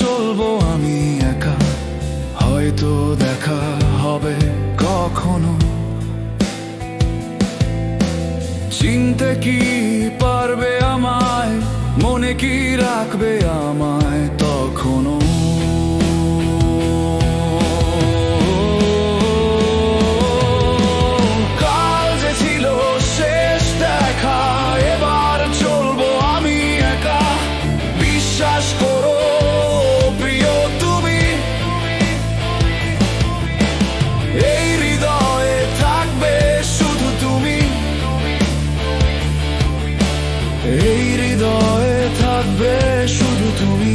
চলবো আমি একা, হয়তো দেখা হবে কখনো। চিনতে কি পারবে আমায়, মনে কি রাখবে আমায় তখনো? কাল যে ছিল শেষ দেখা, এবার চলবো আমি একা। বিশ্বাস করো প্রিয় তুমি, এই হৃদয়ে থাকবে শুধু তুমি, এই হৃদয়ে থাকবে শুধু তুমি।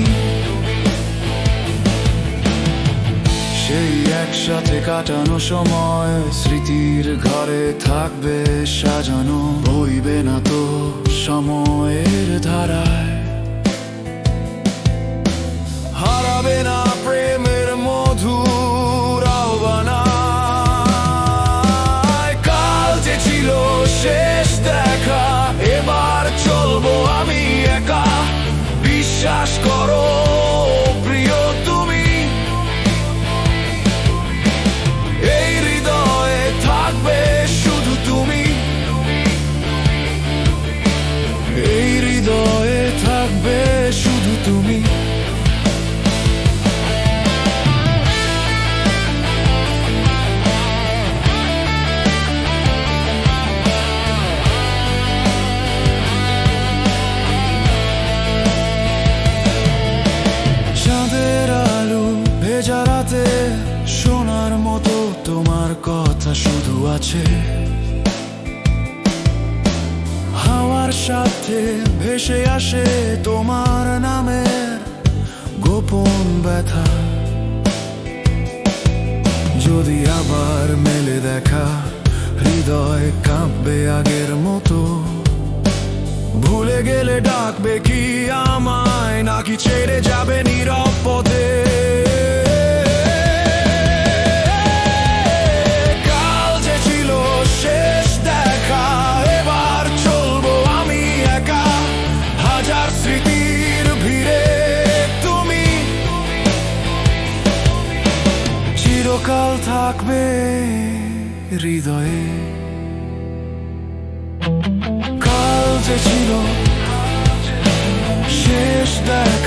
সেই একসাথে কাটানো সময় স্মৃতির ঘরে থাকবে সাজানো, বইবে না তো সময়ের ধারায়। হারাবে না প্রেমের মধুর আহ্বানায়। কাল যে ছিল শেষ দেখা, এবার চলবো আমি একা। বিশ্বাস করো প্রিয় তুমি, এই হৃদয়ে থাকবে শুধু তুমি, এই হৃদয়ে থাকবে শুধু তুমি। চাঁদের আলো ভেজা রাতে শোনার মতো তোমার কথা শুধু আছে। হাওয়ার সাথে ভেসে আসে তোমার নামের গোপন ব্যথা। যদি আবার মেলে দেখা, হৃদয় কাঁপবে আগের মতো। ভুলে গেলে ডাকবে কি আমায়, নাকি ছেড়ে যাবে নীরব পথে? কাল যে ছিল শেষ দেখা, এবার চলবো আমি একা। হাজার স্মৃতির ভিড়ে তুমি চিরকাল থাকবে হৃদয়ে। কাল যে ছিল শেষ দেখা,